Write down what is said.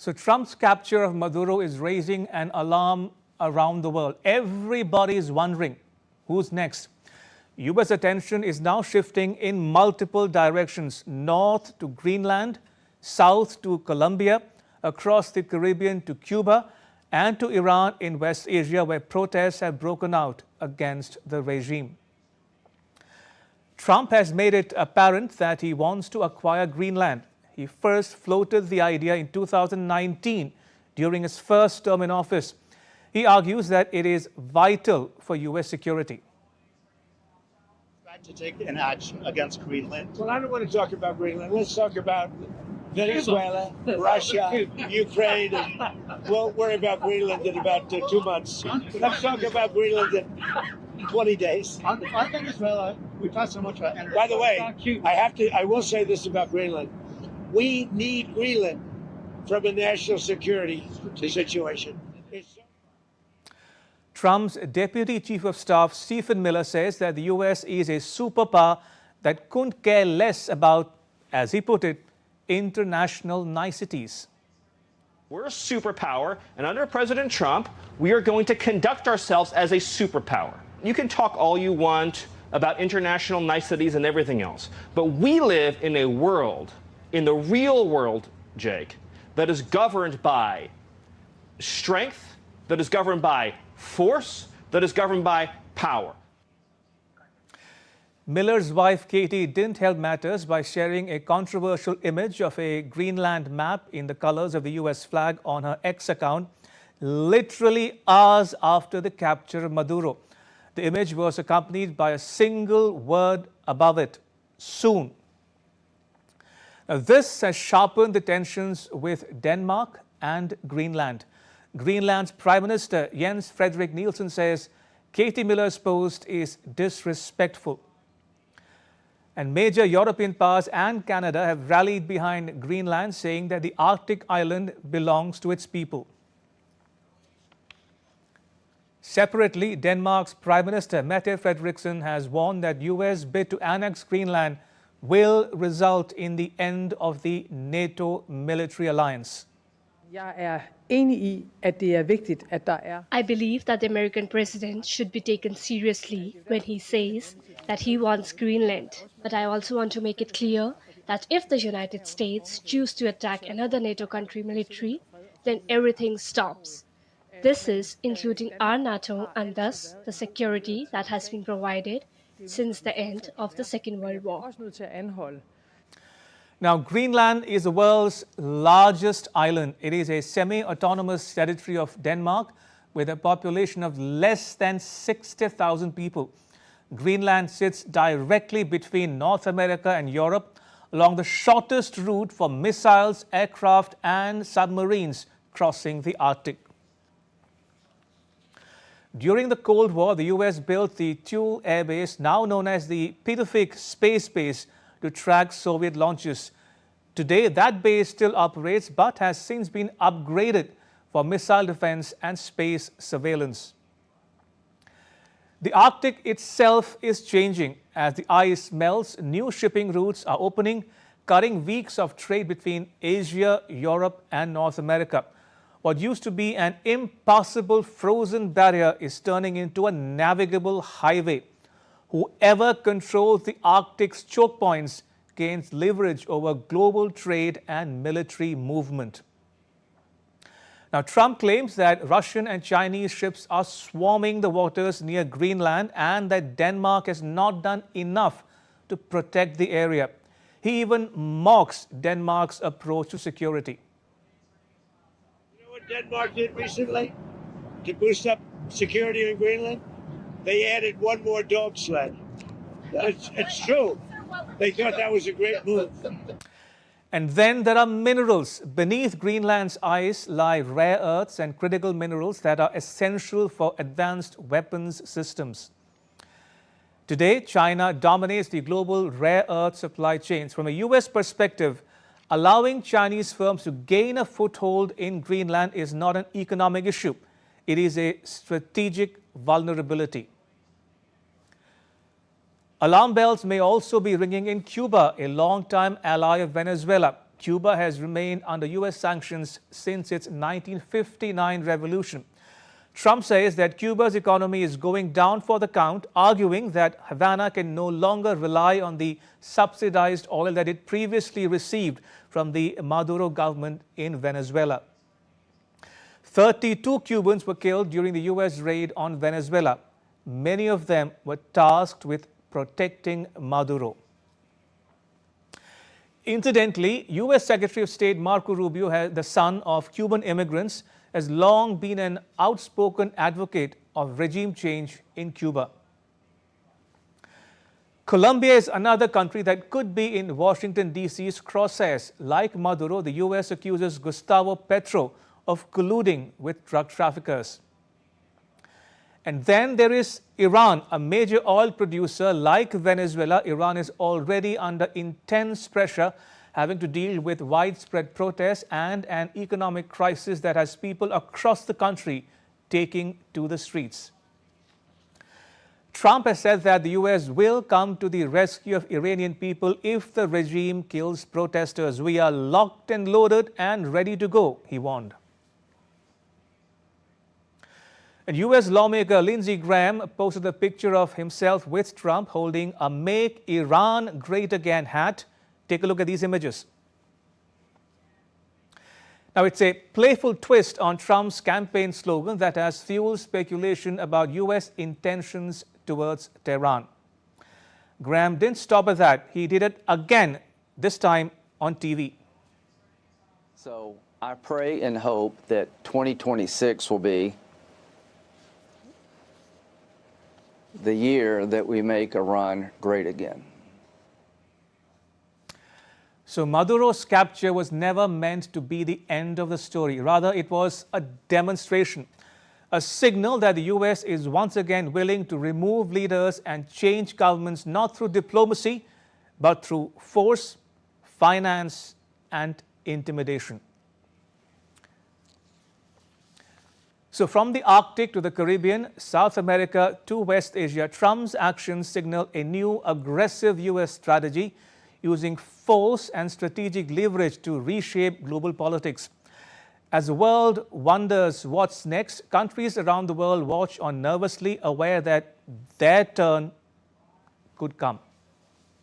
So Trump's capture of Maduro is raising an alarm around the world. Everybody is wondering who's next. U.S. attention is now shifting in multiple directions, north to Greenland, south to Colombia, across the Caribbean to Cuba, and to Iran in West Asia, where protests have broken out against the regime. Trump has made it apparent that he wants to acquire Greenland. He first floated the idea in 2019 during his first term in office. He argues that it is vital for U.S. security. To take an action against Greenland. Well, I don't want to talk about Greenland. Let's talk about Venezuela, Russia, Ukraine, and we'll worry about Greenland in about 2 months. Let's talk about Greenland in 20 days. On Venezuela, we talk so much about energy. By the way, I will say this about Greenland. We need Greenland from a national security situation. Trump's Deputy Chief of Staff, Stephen Miller, says that the U.S. is a superpower that couldn't care less about, as he put it, international niceties. We're a superpower, and under President Trump, we are going to conduct ourselves as a superpower. You can talk all you want about international niceties and everything else, but we live in a world, in the real world, Jake, that is governed by strength, that is governed by force, that is governed by power. Miller's wife, Katie, didn't help matters by sharing a controversial image of a Greenland map in the colors of the U.S. flag on her X account, literally hours after the capture of Maduro. The image was accompanied by a single word above it: soon. Now, this has sharpened the tensions with Denmark and Greenland. Greenland's Prime Minister Jens Frederik Nielsen says Katie Miller's post is disrespectful. And major European powers and Canada have rallied behind Greenland, saying that the Arctic island belongs to its people. Separately, Denmark's Prime Minister Mette Frederiksen has warned that U.S. bid to annex Greenland will result in the end of the NATO military alliance. I believe that the American president should be taken seriously when he says that he wants Greenland. But I also want to make it clear that if the United States choose to attack another NATO country military, then everything stops. This is including our NATO and thus the security that has been provided since the end of the Second World War. Now, Greenland is the world's largest island. It is a semi-autonomous territory of Denmark with a population of less than 60,000 people. Greenland sits directly between North America and Europe along the shortest route for missiles, aircraft and submarines crossing the Arctic. During the Cold War, the U.S. built the Thule Air Base, now known as the Pacific Space Base, to track Soviet launches. Today, that base still operates but has since been upgraded for missile defense and space surveillance. The Arctic itself is changing. As the ice melts, new shipping routes are opening, cutting weeks of trade between Asia, Europe and North America. What used to be an impassable frozen barrier is turning into a navigable highway. Whoever controls the Arctic's choke points gains leverage over global trade and military movement. Now, Trump claims that Russian and Chinese ships are swarming the waters near Greenland and that Denmark has not done enough to protect the area. He even mocks Denmark's approach to security. You know what Denmark did recently to boost up security in Greenland? They added one more dog sled. It's true. They thought that was a great move. And then there are minerals. Beneath Greenland's ice lie rare earths and critical minerals that are essential for advanced weapons systems. Today, China dominates the global rare earth supply chains. From a U.S. perspective, allowing Chinese firms to gain a foothold in Greenland is not an economic issue. It is a strategic vulnerability. Alarm bells may also be ringing in Cuba, a longtime ally of Venezuela. Cuba has remained under U.S. sanctions since its 1959 revolution. Trump says that Cuba's economy is going down for the count, arguing that Havana can no longer rely on the subsidized oil that it previously received from the Maduro government in Venezuela. 32 Cubans were killed during the U.S. raid on Venezuela. Many of them were tasked with protecting Maduro. Incidentally, U.S. Secretary of State Marco Rubio, the son of Cuban immigrants, has long been an outspoken advocate of regime change in Cuba. Colombia is another country that could be in Washington, D.C.'s crosshairs. Like Maduro, the U.S. accuses Gustavo Petro of colluding with drug traffickers. And then there is Iran, a major oil producer. Like Venezuela, Iran is already under intense pressure, having to deal with widespread protests and an economic crisis that has people across the country taking to the streets. Trump has said that the U.S. will come to the rescue of Iranian people if the regime kills protesters. We are locked and loaded and ready to go, he warned. And U.S. lawmaker Lindsey Graham posted a picture of himself with Trump holding a Make Iran Great Again hat. Take a look at these images. Now, it's a playful twist on Trump's campaign slogan that has fueled speculation about U.S. intentions towards Tehran. Graham didn't stop at that. He did it again, this time on TV. So I pray and hope that 2026 will be the year that we make Iran great again. So Maduro's capture was never meant to be the end of the story. Rather, it was a demonstration, a signal that the U.S. is once again willing to remove leaders and change governments not through diplomacy, but through force, finance, and intimidation. So from the Arctic to the Caribbean, South America to West Asia, Trump's actions signal a new aggressive U.S. strategy using force and strategic leverage to reshape global politics. As the world wonders what's next, countries around the world watch on nervously, aware that their turn could come.